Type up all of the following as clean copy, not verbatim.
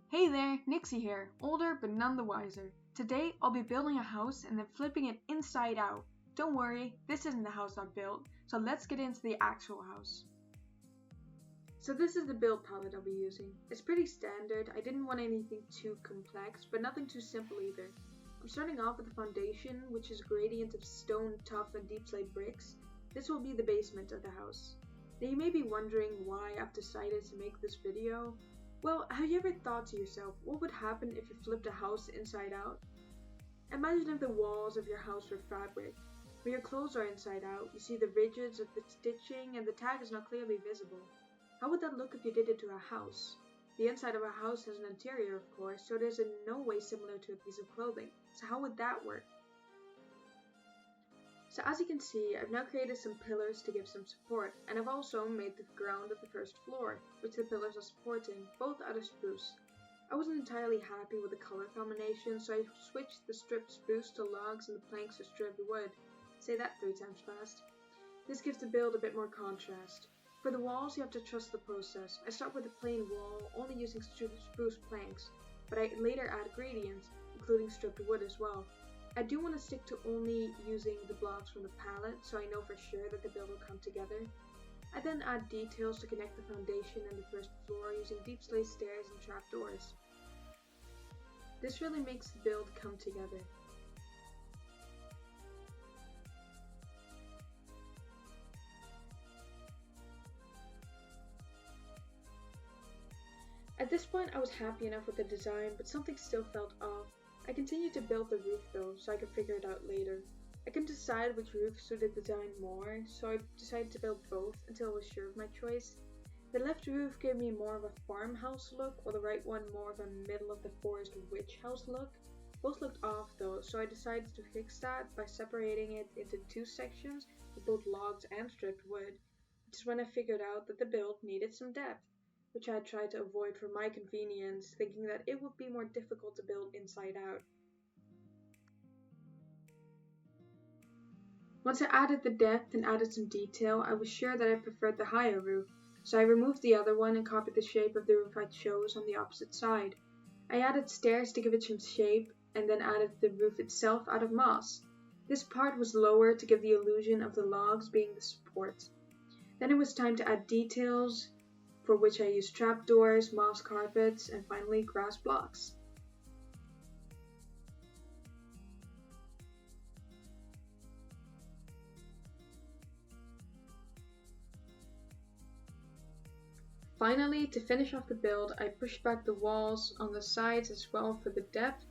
Hey there, Nixie here, older but none the wiser. Today I'll be building a house and then flipping it inside out. Don't worry, this isn't the house I built, so let's get into the actual house. So this is the build palette I'll be using. It's pretty standard, I didn't want anything too complex, but nothing too simple either. I'm starting off with the foundation, which is a gradient of stone, tough and deep slate bricks. This will be the basement of the house. Now you may be wondering why I've decided to make this video. Well, have you ever thought to yourself, what would happen if you flipped a house inside out? Imagine if the walls of your house were fabric. When your clothes are inside out, you see the ridges of the stitching and the tag is not clearly visible. How would that look if you did it to a house? The inside of a house has an interior, of course, so it is in no way similar to a piece of clothing. So how would that work? So as you can see, I've now created some pillars to give some support, and I've also made the ground of the first floor, which the pillars are supporting, both out of spruce. I wasn't entirely happy with the color combination, so I switched the stripped spruce to logs and the planks to stripped wood. Say that 3 times fast. This gives the build a bit more contrast. For the walls, you have to trust the process. I start with a plain wall, only using spruce planks, but I later add gradients, including stripped wood as well. I do want to stick to only using the blocks from the palette, so I know for sure that the build will come together. I then add details to connect the foundation and the first floor using deep slate stairs and trapdoors. This really makes the build come together. At this point I was happy enough with the design, but something still felt off. I continued to build the roof though, so I could figure it out later. I couldn't decide which roof suited the design more, so I decided to build both until I was sure of my choice. The left roof gave me more of a farmhouse look, while the right one more of a middle of the forest witch house look. Both looked off though, so I decided to fix that by separating it into 2 sections with both logs and stripped wood, which is when I figured out that the build needed some depth, which I had tried to avoid for my convenience, thinking that it would be more difficult to build inside out. Once I added the depth and added some detail, I was sure that I preferred the higher roof, so I removed the other one and copied the shape of the roof I chose on the opposite side. I added stairs to give it some shape, and then added the roof itself out of moss. This part was lower to give the illusion of the logs being the support. Then it was time to add details, for which I used trapdoors, moss carpets, and finally grass blocks. Finally, to finish off the build, I pushed back the walls on the sides as well for the depth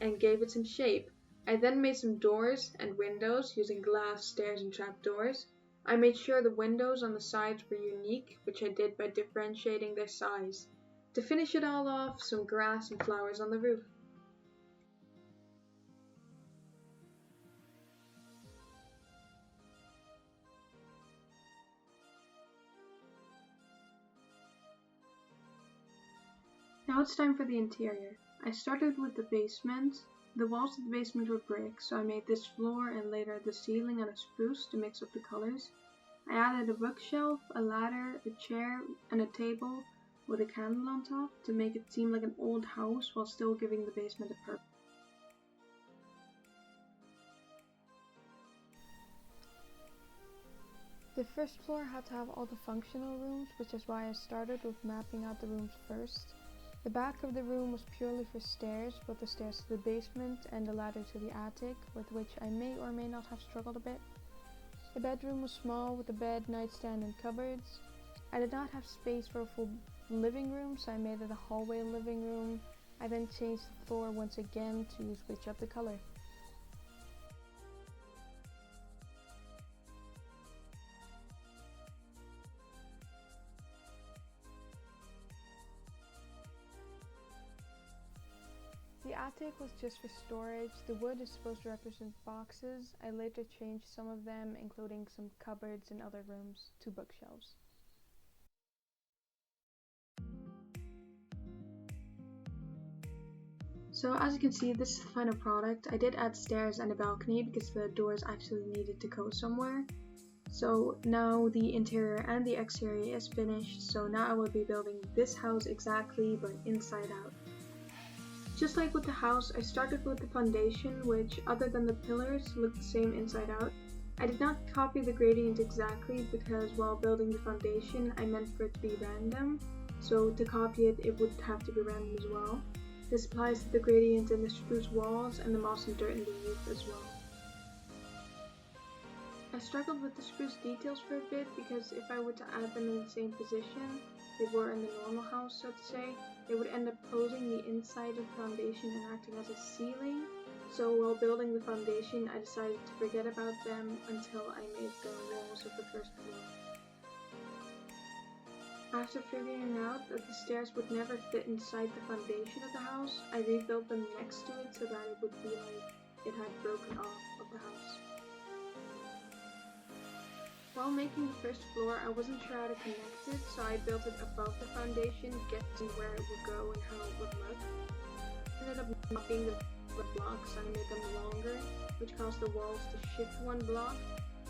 and gave it some shape. I then made some doors and windows using glass, stairs, and trapdoors. I made sure the windows on the sides were unique, which I did by differentiating their size. To finish it all off, some grass and flowers on the roof. Now it's time for the interior. I started with the basement. The walls of the basement were brick, so I made this floor and later the ceiling out of spruce to mix up the colors. I added a bookshelf, a ladder, a chair, and a table with a candle on top to make it seem like an old house while still giving the basement a purpose. The first floor had to have all the functional rooms, which is why I started with mapping out the rooms first. The back of the room was purely for stairs, both the stairs to the basement and the ladder to the attic, with which I may or may not have struggled a bit. The bedroom was small with a bed, nightstand, and cupboards. I did not have space for a full living room, so I made it a hallway living room. I then changed the floor once again to switch up the color. The attic was just for storage. The wood is supposed to represent boxes. I later changed some of them, including some cupboards in other rooms, to bookshelves. So as you can see, this is the final product. I did add stairs and a balcony because the doors actually needed to go somewhere. So now the interior and the exterior is finished, so now I will be building this house exactly but inside out. Just like with the house, I started with the foundation, which, other than the pillars, looked the same inside out. I did not copy the gradient exactly because while building the foundation, I meant for it to be random, so to copy it, it would have to be random as well. This applies to the gradient in the spruce walls and the moss and dirt in the roof as well. I struggled with the spruce details for a bit because if I were to add them in the same position they were in the normal house, so to say, they would end up closing the inside of the foundation and acting as a ceiling. So while building the foundation, I decided to forget about them until I made the walls of the first floor. After figuring out that the stairs would never fit inside the foundation of the house, I rebuilt them next to it so that it would be like it had broken off of the house. While making the first floor, I wasn't sure how to connect it, so I built it above the foundation, guessing where it would go and how it would look. It ended up not being the blocks, so I made them longer, which caused the walls to shift one block,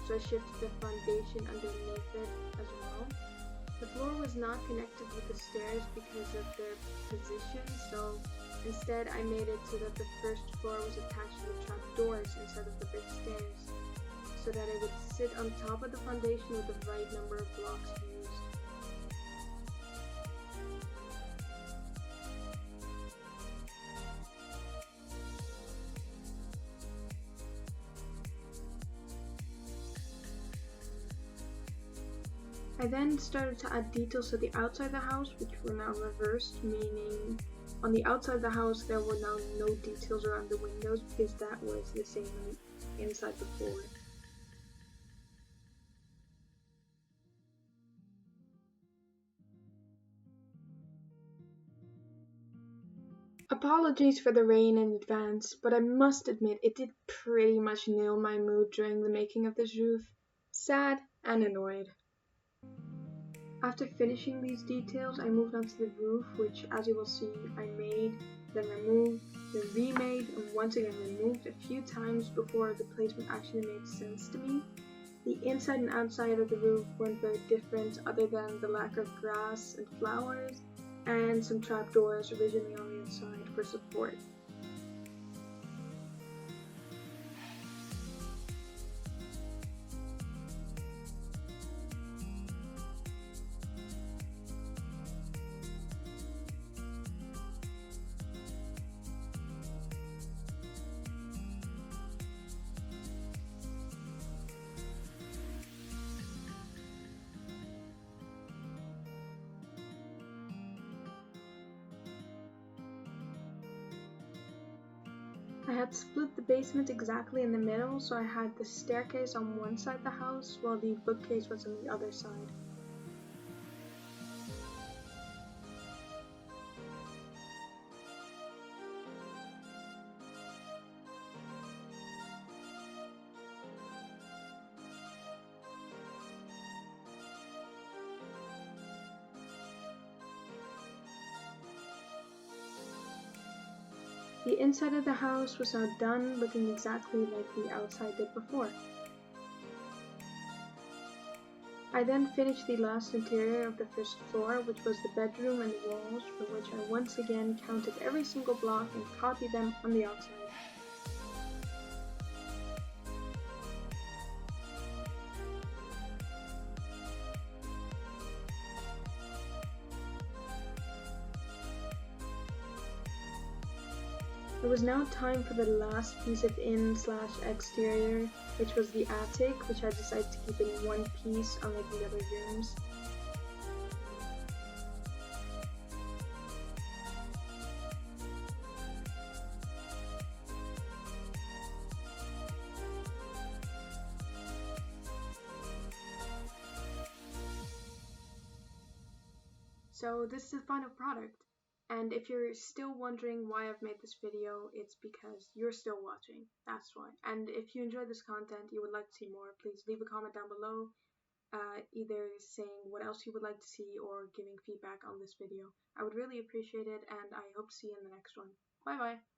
so I shifted the foundation underneath it as well. The floor was not connected with the stairs because of their position, so instead I made it so that the first floor was attached to the trapdoors instead of the big stairs, so that it would sit on top of the foundation with the right number of blocks used. I then started to add details to the outside of the house, which were now reversed, meaning on the outside of the house there were now no details around the windows because that was the same inside before. Apologies for the rain in advance, but I must admit it did pretty much nail my mood during the making of this roof. Sad and annoyed. After finishing these details, I moved on to the roof, which, as you will see, I made, then removed, then remade, and once again removed a few times before the placement actually made sense to me. The inside and outside of the roof weren't very different other than the lack of grass and flowers, and some trapdoors originally on the inside for support. I had split the basement exactly in the middle, so I had the staircase on one side of the house while the bookcase was on the other side. The inside of the house was now done, looking exactly like the outside did before. I then finished the last interior of the first floor, which was the bedroom and the walls, for which I once again counted every single block and copied them on the outside. It was now time for the last piece of in/exterior, which was the attic, which I decided to keep in one piece unlike the other rooms. So this is the final product. And if you're still wondering why I've made this video, it's because you're still watching. That's why. And if you enjoy this content, you would like to see more, please leave a comment down below, either saying what else you would like to see or giving feedback on this video. I would really appreciate it, and I hope to see you in the next one. Bye bye!